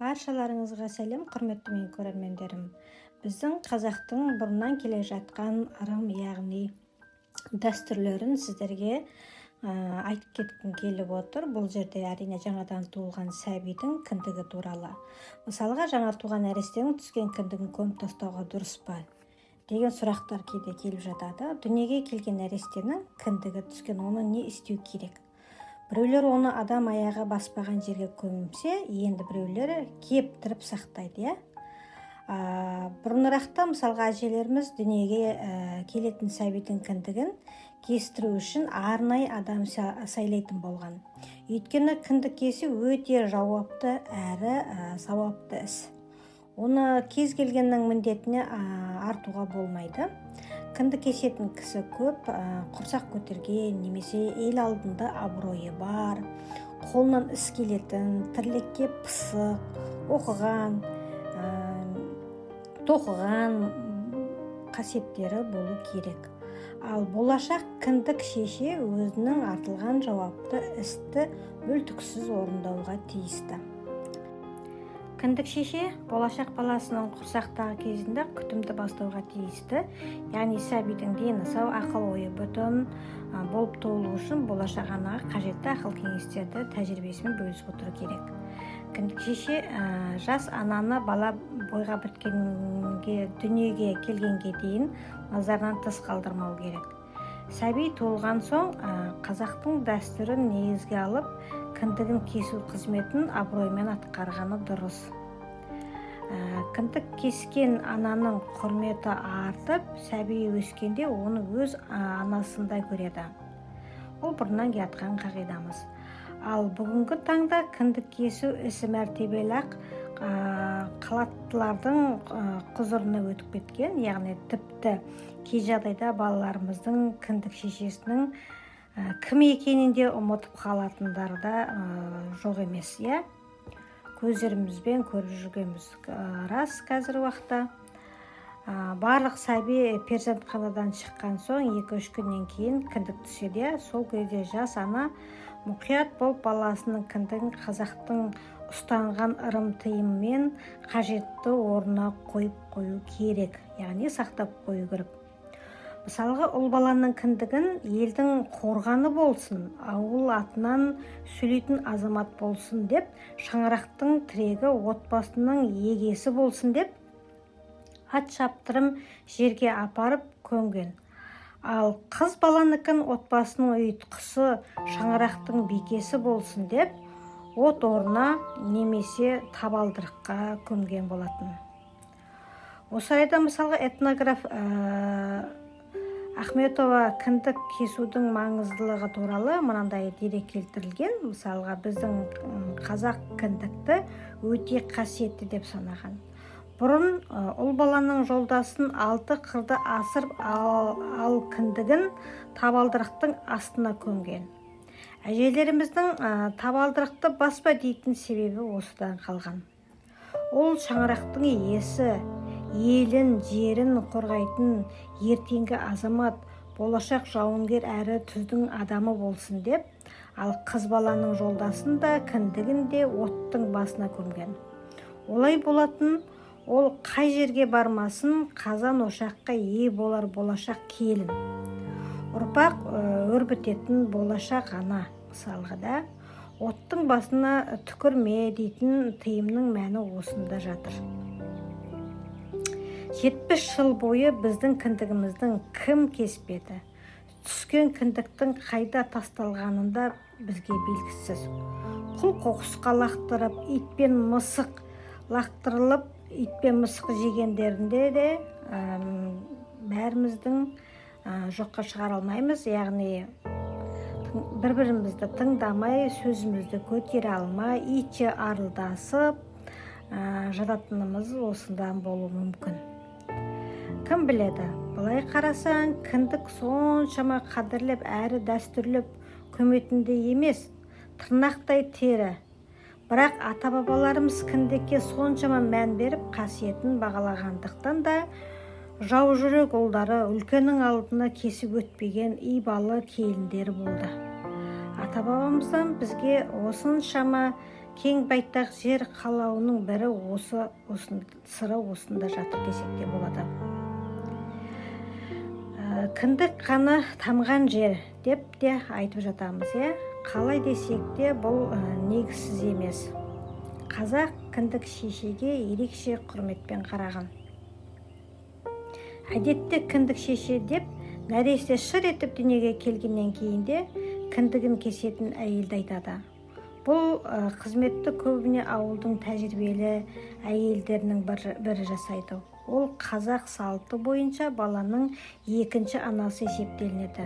Баршаларыңызға сәлем, құрметті мен көрермендерім. Біздің қазақтың бұрыннан келе жатқан ырым, яғни дәстүрлерін сіздерге айтып кеткім келіп отыр. Бұл жерде әрине жаңадан туылған сәбидің кіндігі туралы. Мысалға, жаңа туған нәрестенің түскен кіндігін көміп тастауға дұрыс па деген сұрақтар кейде келіп жатады. Дүниеге келген нәрестенің кіндігі түскен, оны не істеу керек? Біреулер оны адам аяғы баспаған жерге көмсе, енді біреулері кептіріп сақтайды. Бұрынырақта мысалға әжелеріміз дүниеге келетін сәбидің кіндігін кестіру үшін арнайы адам сайлайтын болған. Өйткені кіндік кесу өте жауапты әрі сауапты іс. Оны кез келгеннің міндетіне артуға болмайды. Кіндік кесетін кісі көп, құрсақ көтерген немесе ел алдында абыройы бар, қолынан іс келетін, тірлікке пысық, оқыған, тоқыған қасиеттері болу керек. Ал болашақ кіндік шеше өзінің артылған жауапты істі мүлтіксіз орындауға тиісті. Кіндік шеше болашақ баласының құрсақтағы кезінде күтімді бастауға тиісті. Яғни сәбидің дені сау, ақыл-ойы бүтін болып туылу үшін болашақ анаға қажетті ақыл-кеңестерді тәжірибесімен бөлісіп отыру керек. Кіндік шеше жас ананы бала бойға біткенге, дүниеге келгенге дейін назарынан тыс қалдырмау керек. Сәби туылған соң қазақтың дәстүрін негізге алып, кіндігін кесу қызметін абыроймен атқарғаны дұрыс. Кіндік кескен ананың құрметі артып, сәби өскенде оны өз анасындай көреді. Ол бұрыннан келатқан қағидамыз. Ал бүгінгі таңда кіндік кесу ісі мәртебелі-ақ қалаттылардың құзырына өтіп кеткен. Яғни тіпті кей жағдайда балаларымыздың кіндік шешесінің кім екенінде ұмытып қалатындары да жоқ емес. Көздерімізбен көріп жүргенбіз. Рас, қазір уақытта барлық сәби перзентханадан шыққан соң 2-3 күннен кейін кіндік түседі. Сол кезде жас ана мұқият болып баласының кіндігін қазақтың ұстанған ырым-тыйыммен қажетті орнына қойып қою керек, яғни сақтап қою керек. Мысалға, ұл баланың кіндігін елдің қорғаны болсын, ауыл атынан сөйлейтін азамат болсын деп, шаңырақтың тірегі отбасының егесі болсын деп, ат шаптырым жерге апарып көмген. Ал қыз баланыкін отбасының ұйытқысы, шаңырақтың бекесі болсын деп, от орнына немесе табалдырыққа көмген болатын. Осы айда мысалға этнограф Ахметова кіндік кесудің маңыздылығы туралы мынандай дерек келтірілген. Мысалға, біздің қазақ кіндікті өте қасиетті деп санаған. Бұрын ұл баланың жолдасын 6 қырды асырып, ал кіндігін табалдырықтың астына көмген. Әжелеріміздің табалдырықты баспа дейтін себебі осыдан қалған. Ол шаңырақтың иесі, елін, жерін қорғайтын ертеңгі азамат, болашақ жауынгер әрі түздің адамы болсын деп, ал қыз баланың жолдасын да кіндігін де оттың басына көмген. Олай болатын, ол қай жерге бармасын қазан ошаққа ие болар болашақ келін. Ұрпақ өрбітетін болашақ ана. Мысалға да, оттың басына түкірме дейтін тыйымның мәні осында жатыр. 70 жыл бойы біздің кіндігіміздің кім кеспеді? Түскен кіндіктің қайда тасталғанында бізге белгісіз. Құл қоқысқа лақтырып, итпен мысық лақтырылып, итпен мысық жегендерінде де бәріміздің жоққа шығара алмаймыз. Яғни бір-бірімізді тыңдамай, сөзімізді көтере алмай, итше арылдасып жататынымыз осындан болуы мүмкін. Кім біледі, былай қарасаң, кіндік соншама қадірлеп әрі дәстүрлеп көметінде емес, тырнақтай тері. Бірақ ата-бабаларымыз кіндікке соншама мән беріп, қасиетін бағалағандықтан да жау жүрек ұлдары үлкеннің алдына кесіп өтпеген ибалы келіндері болды. Ата-бабамыздан бізге осыншама кең байтақ жер қалауының бірі сыры осында жатыр десек те болады. Кіндік қаны тамған жер деп те айтып жатамыз. Қалай десек те бұл негізсіз емес. Қазақ кіндік шешеге ерекше құрметпен қараған. Әдетте кіндік шеше деп нәресте шыр етіп дүниеге келгеннен кейінде кіндігін кесетін әйелді айтады. Бұл қызметті көбіне ауылдың тәжірибелі әйелдерінің бірі жасайды. Ол қазақ салты бойынша баланың екінші анасы есептелінеді,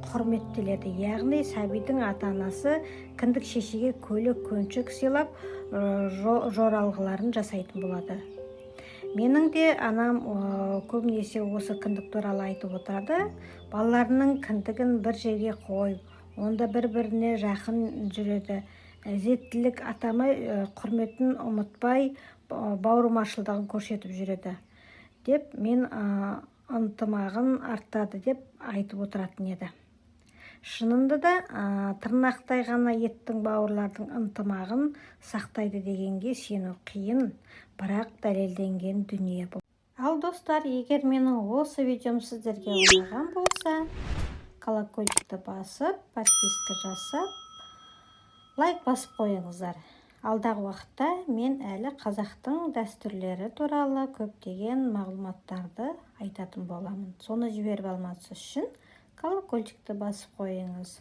құрметтеледі. Яғни сәбидің ата-анасы кіндік шешеге көйлек көншік сыйлап жоралғыларын жасайтын болады. Менің де анам көбінесе осы кіндік туралы айтып отырады. Балаларының кіндігін бір жерге қойып, онда бір-біріне жақын жүреді. Ізеттілік атамай, құрметін ұмытпай, бауырмашылдығын көрсетіп жүреді деп мен ынтымағын артады деп айтып отыратын еді. Шынында да тырнақтай ғана еттің бауырлардың ынтымағын сақтайды дегенге сену қиын, бірақ дәлелденген дүние бұл. Ал достар, егер менің осы видеом сіздерге ұнаған болса, колокольчикті басып, подписка жасап, лайк басып қойыңыздар. Алдағы уақытта мен әлі қазақтың дәстүрлері туралы көптеген мағлұматтарды айтатын боламын. Соны жіберіп алмас үшін колокольчикті басып қойыңыз.